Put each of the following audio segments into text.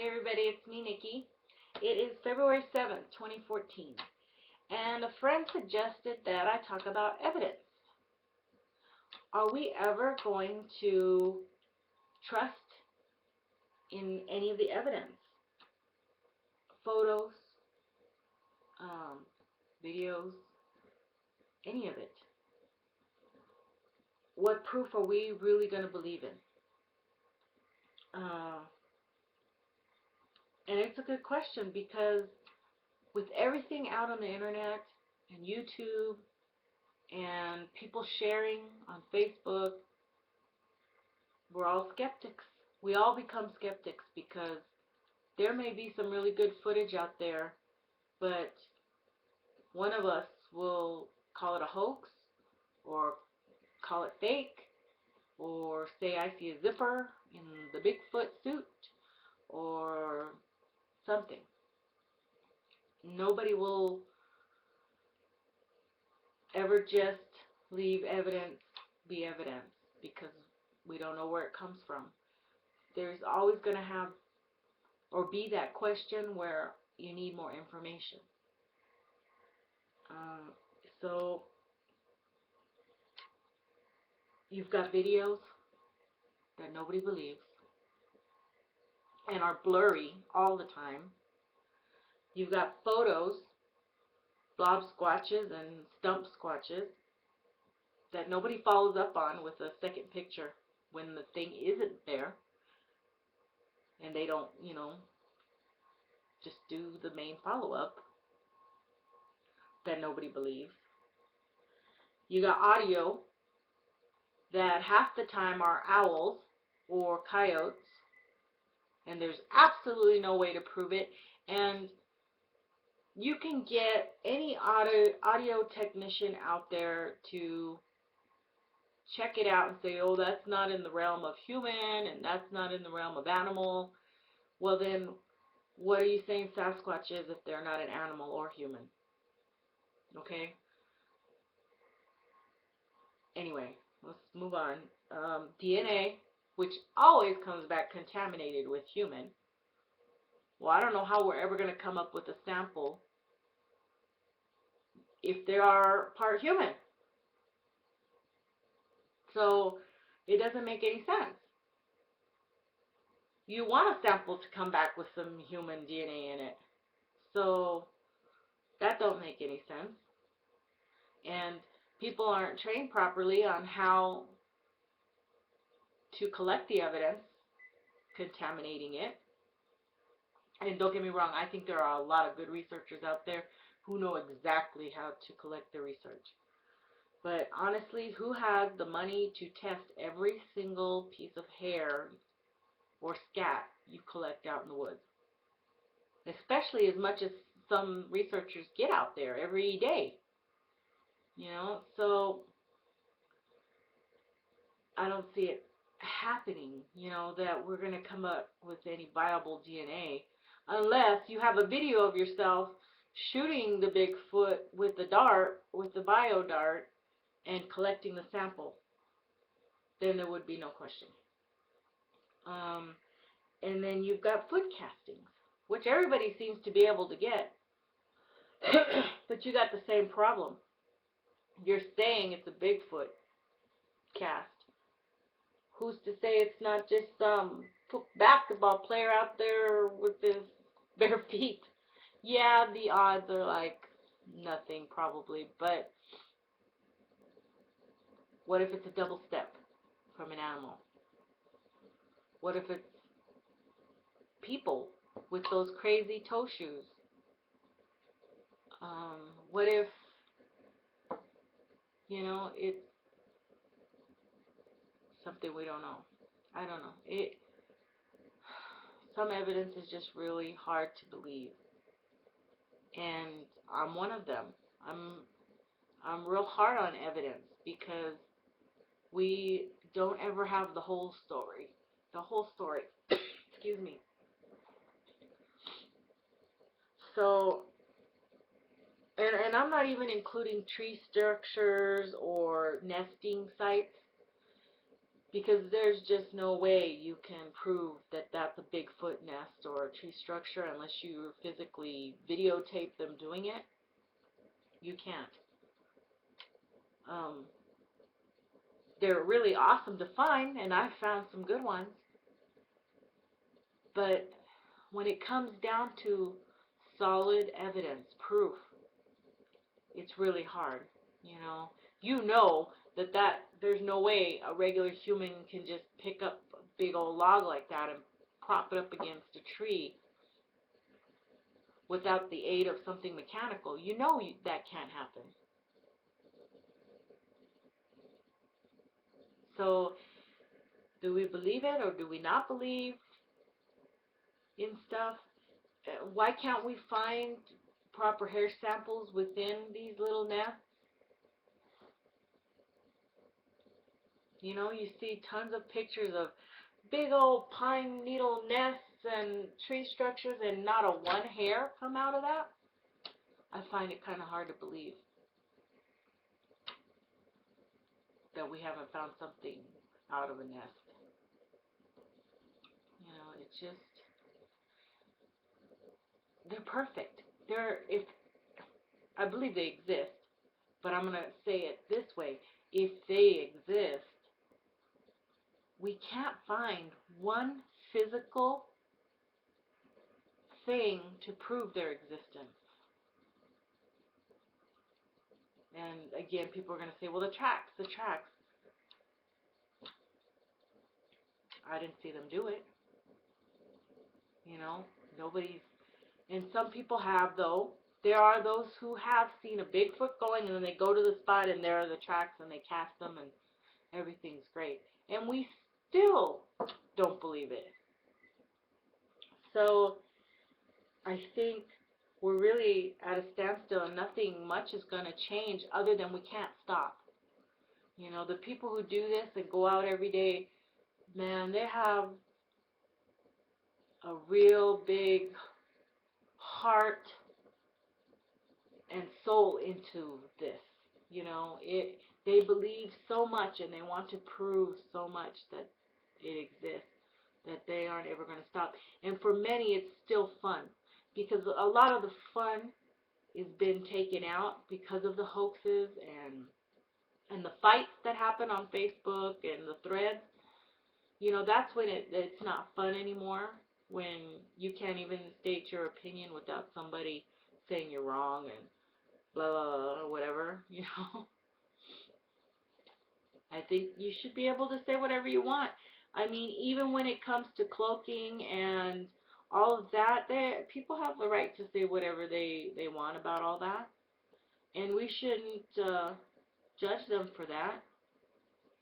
Hey everybody, it's me, Nikki. It is February 7th, 2014, and a friend suggested that I talk about evidence. Are we ever going to trust in any of the evidence? Photos, videos, any of it? What proof are we really going to believe in? And it's a good question because with everything out on the internet and YouTube and people sharing on Facebook, we're all skeptics. We all become skeptics because there may be some really good footage out there, but one of us will call it a hoax or call it fake or say I see a zipper in the Bigfoot suit or something. Nobody will ever just leave evidence be evidence because we don't know where it comes from. There's always going to have or be that question where you need more information. So you've got videos that nobody believes and are blurry all the time. You've got photos, blob squatches and stump squatches that nobody follows up on with a second picture when the thing isn't there. And they don't, just do the main follow-up that nobody believes. You got audio that half the time are owls or coyotes, and there's absolutely no way to prove it. And you can get any audio technician out there to check it out and say, oh, that's not in the realm of human and that's not in the realm of animal. Well, then what are you saying Sasquatch is if they're not an animal or human? Okay? Anyway, let's move on. DNA, which always comes back contaminated with human. Well, I don't know how we're ever going to come up with a sample if they are part human. So it doesn't make any sense. You want a sample to come back with some human DNA in it. So that don't make any sense. And people aren't trained properly on how to collect the evidence, contaminating it. And don't get me wrong, I think there are a lot of good researchers out there who know exactly how to collect the research. But honestly, who has the money to test every single piece of hair or scat you collect out in the woods? Especially as much as some researchers get out there every day. So I don't see it happening, that we're going to come up with any viable DNA unless you have a video of yourself shooting the Bigfoot with the dart, with the bio dart, and collecting the sample. Then there would be no question. And then you've got foot castings, which everybody seems to be able to get. But you got the same problem. You're saying it's a Bigfoot cast. Who's to say it's not just some basketball player out there with his bare feet? Yeah, the odds are like nothing probably, but what if it's a double step from an animal? What if it's people with those crazy toe shoes? What if, it's something we don't know? I don't know. Some evidence is just really hard to believe. And I'm one of them. I'm real hard on evidence because we don't ever have the whole story. Excuse me. So, and I'm not even including tree structures or nesting sites Because there's just no way you can prove that that's a Bigfoot nest or a tree structure unless you physically videotape them doing it. You can't. They're really awesome to find, and I've found some good ones. But when it comes down to solid evidence, proof, it's really hard. You know that there's no way a regular human can just pick up a big old log like that and prop it up against a tree without the aid of something mechanical. That can't happen. So, do we believe it or do we not believe in stuff? Why can't we find proper hair samples within these little nests? You see tons of pictures of big old pine needle nests and tree structures and not a one hair come out of that. I find it kind of hard to believe that we haven't found something out of a nest. It's just, they're perfect. I believe they exist, but I'm going to say it this way. If they exist, we can't find one physical thing to prove their existence. And again, people are going to say, well, the tracks. I didn't see them do it. Nobody's, and some people have, though. There are those who have seen a Bigfoot going, and then they go to the spot, and there are the tracks, and they cast them, and everything's great. And we still don't believe it. So I think we're really at a standstill, and nothing much is going to change other than we can't stop. The people who do this and go out every day, man, they have a real big heart and soul into this. They believe so much and they want to prove so much that it exists that they aren't ever going to stop. And for many, it's still fun because a lot of the fun has been taken out because of the hoaxes and the fights that happen on Facebook and the threads. That's when it's not fun anymore, when you can't even state your opinion without somebody saying you're wrong and blah, blah, blah, whatever, I think you should be able to say whatever you want. I mean, even when it comes to cloaking and all of that, people have the right to say whatever they want about all that. And we shouldn't judge them for that.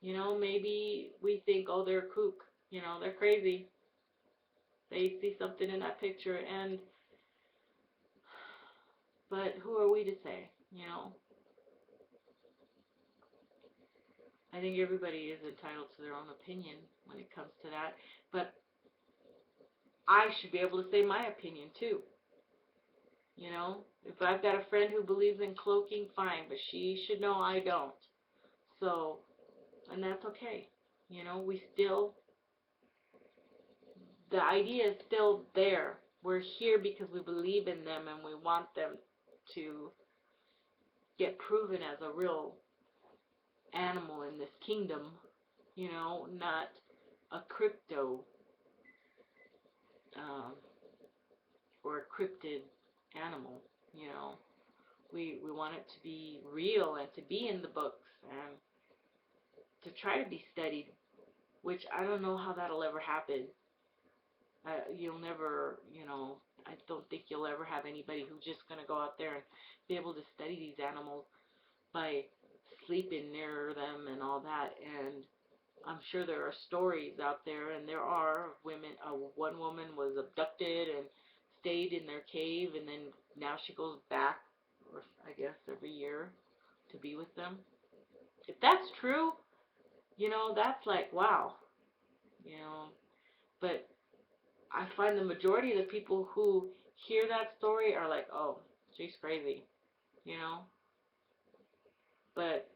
Maybe we think, oh, they're a kook. They're crazy. They see something in that picture, but who are we to say, I think everybody is entitled to their own opinion when it comes to that, but I should be able to say my opinion too. If I've got a friend who believes in cloaking, fine, but she should know I don't. So, and that's okay. The idea is still there. We're here because we believe in them and we want them to get proven as a real animal in this kingdom, not a crypto or a cryptid animal. We want it to be real and to be in the books and to try to be studied, which I don't know how that'll ever happen. You'll never, I don't think you'll ever have anybody who's just going to go out there and be able to study these animals by sleeping near them and all that. And I'm sure there are stories out there, and there are women. One woman was abducted and stayed in their cave, and then now she goes back, or I guess every year, to be with them. If that's true, that's like, wow. But I find the majority of the people who hear that story are like, oh, she's crazy, But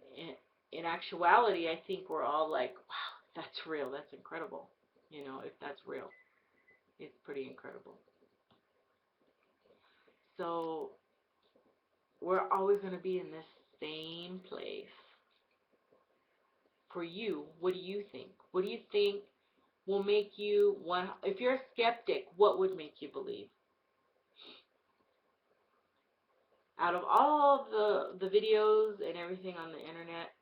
in actuality, I think we're all like, wow, that's real. That's incredible. You know, if that's real, it's pretty incredible. So we're always going to be in this same place. For you, what do you think? What do you think will make you want? If you're a skeptic, what would make you believe? Out of all the videos and everything on the internet,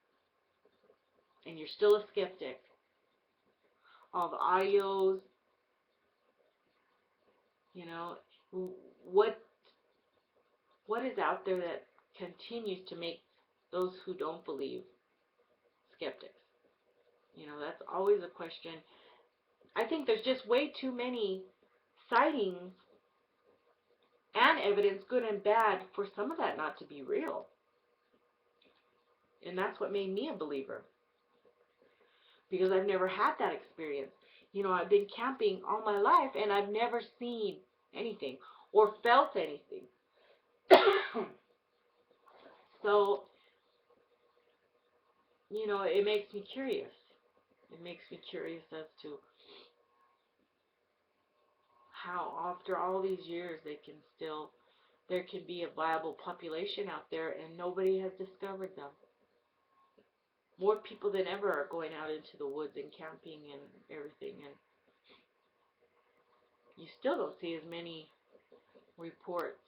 and you're still a skeptic, all the audios, you know, what is out there that continues to make those who don't believe skeptics? You know, that's always a question. I think there's just way too many sightings and evidence, good and bad, for some of that not to be real. And that's what made me a believer, because I've never had that experience. You know, I've been camping all my life, and I've never seen anything or felt anything. So, you know, it makes me curious. It makes me curious as to how, after all these years, there can be a viable population out there, and nobody has discovered them. More people than ever are going out into the woods and camping and everything, and you still don't see as many reports.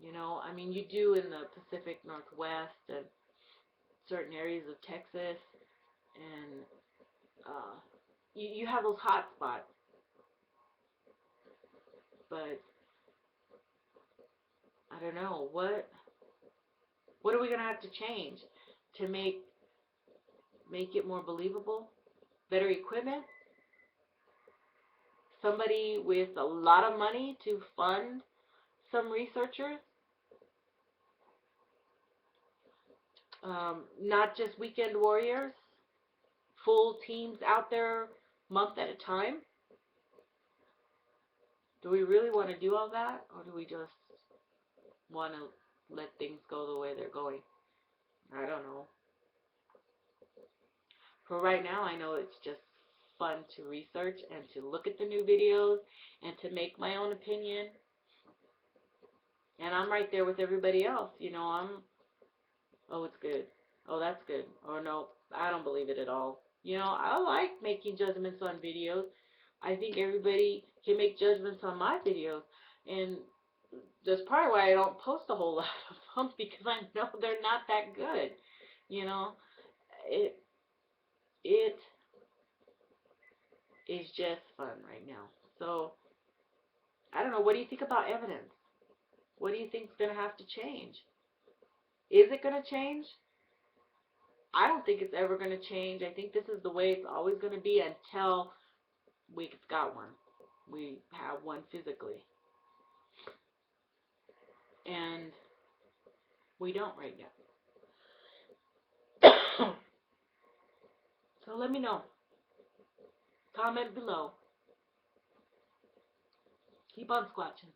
You know, I mean, you do in the Pacific Northwest and certain areas of Texas, and you have those hot spots. But I don't know, what are we going to have to change to make it more believable? Better equipment? Somebody with a lot of money to fund some researchers? Not just weekend warriors, full teams out there, month at a time? Do we really want to do all that, or do we just want to let things go the way they're going? I don't know. For right now, I know it's just fun to research and to look at the new videos and to make my own opinion. And I'm right there with everybody else. You know, oh, it's good. Oh, that's good. Or no, I don't believe it at all. You know, I like making judgments on videos. I think everybody can make judgments on my videos. And that's probably why I don't post a whole lot of them, because I know they're not that good. You know, it is just fun right now. So, I don't know. What do you think about evidence? What do you think is going to have to change? Is it going to change? I don't think it's ever going to change. I think this is the way it's always going to be until we've got one. We have one physically. And we don't right now. So let me know. Comment below. Keep on squatching.